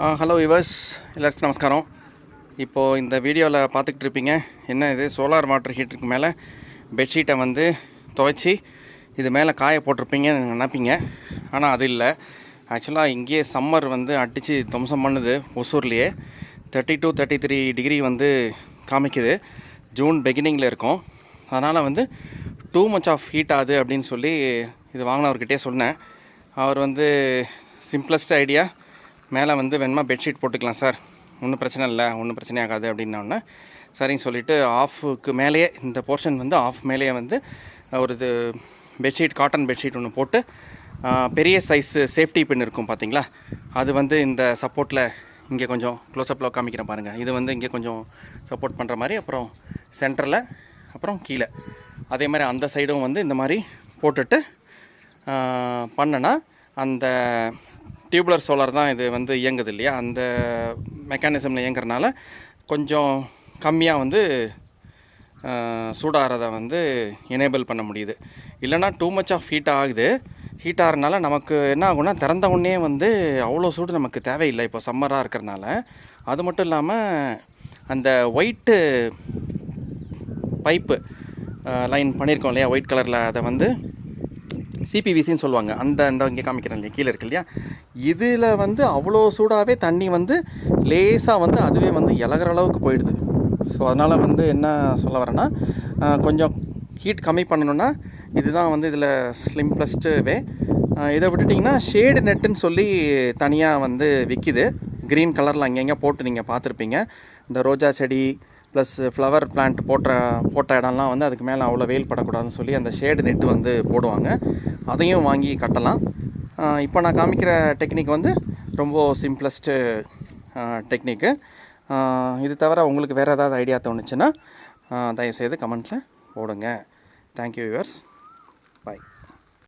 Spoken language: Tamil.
ஹலோ விவர்ஸ், எல்லாருக்கும் நமஸ்காரம். இப்போது இந்த வீடியோவில் பார்த்துக்கிட்டு இருப்பீங்க, என்ன இது சோலார் வாட்டர் ஹீட்டருக்கு மேலே பெட்ஷீட்டை வந்து துவைச்சி இது மேலே காய போட்டிருப்பீங்கன்னு நினைப்பீங்க. ஆனால் அது இல்லை. ஆக்சுவலாக இங்கேயே சம்மர் வந்து அடித்து துவம்சம் பண்ணுது. ஒசூர்லேயே 32-33 டிகிரி வந்து காமிக்குது. ஜூன் பிகினிங்கில் இருக்கும். அதனால் வந்து டூ மச் ஆஃப் ஹீட் ஆகுது அப்படின்னு சொல்லி இது வாங்கினவர்கிட்டே சொன்னேன். அவர் வந்து சிம்பிளஸ்ட் ஐடியா, மேலே வந்து வேணுமா பெட்ஷீட் போட்டுக்கலாம் சார், ஒன்றும் பிரச்சனை இல்லை, ஒன்றும் பிரச்சனை ஆகாது அப்படின்னோடனே சரின்னு சொல்லிவிட்டு ஆஃபுக்கு மேலேயே இந்த போர்ஷன் வந்து ஆஃப் மேலேயே வந்து ஒரு இது பெட்ஷீட், காட்டன் பெட்ஷீட் ஒன்று போட்டு பெரிய சைஸு சேஃப்டி பின் இருக்கும் பார்த்தீங்களா, அது வந்து இந்த சப்போர்ட்டில் இங்கே கொஞ்சம் க்ளோஸ்அப்பில் காமிக்கிறேன் பாருங்கள். இது வந்து இங்கே கொஞ்சம் சப்போர்ட் பண்ணுற மாதிரி, அப்புறம் சென்டரில், அப்புறம் கீழே அதே மாதிரி அந்த சைடும் வந்து இந்த மாதிரி போட்டுட்டு பண்ணனா அந்த டியூப்லர் சோலார் தான் இது வந்து இயங்குது இல்லையா, அந்த மெக்கானிசமில் இயங்குறதுனால கொஞ்சம் கம்மியாக வந்து சூடாகிறத வந்து எனேபிள் பண்ண முடியுது. இல்லைனா டூ மச் ஆஃப் ஹீட் ஆகுது. ஹீட் ஆகிறதுனால நமக்கு என்ன ஆகும்னா, திறந்த உடனே வந்து அவ்வளோ சூடு நமக்கு தேவையில்லை இப்போ சம்மராக இருக்கிறதுனால. அது மட்டும் இல்லாமல் அந்த ஒயிட்டு பைப்பு லைன் பண்ணியிருக்கோம் இல்லையா, ஒயிட் கலரில், அதை வந்து சிபிவிசின்னு சொல்லுவாங்க. அந்த இங்கே காமிக்கிறேன் இல்லையா, கீழே இருக்கு இல்லையா, இதில் வந்து அவ்வளோ சூடாகவே தண்ணி வந்து லேசாக வந்து அதுவே வந்து இலகிற அளவுக்கு போயிடுது. ஸோ அதனால் வந்து என்ன சொல்ல வரேன்னா, கொஞ்சம் ஹீட் கம்மி பண்ணணுன்னா இதுதான் வந்து இதில் சிம்பிளஸ்ட்டு வே. இதை விட்டுட்டிங்கன்னா ஷேடு நெட்டுன்னு சொல்லி தனியாக வந்து விற்கிது. க்ரீன் கலரில் அங்கங்கே போட்டு நீங்கள் பார்த்துருப்பீங்க. இந்த ரோஜா செடி ப்ளஸ் ஃப்ளவர் பிளான்ட் போட்ட இடம்லாம் வந்து அதுக்கு மேலே அவ்வளோ வெயில் படக்கூடாதுன்னு சொல்லி அந்த ஷேடு நெட்டு வந்து போடுவாங்க. அதையும் வாங்கி கட்டலாம். இப்போ நான் காமிக்கிற டெக்னிக் வந்து ரொம்ப சிம்பிளஸ்ட்டு டெக்னிக்கு. இது தவிர உங்களுக்கு வேறு ஏதாவது ஐடியா தோணுச்சுன்னா தயவுசெய்து கமெண்ட்டில் போடுங்க. Thank you viewers. பாய்.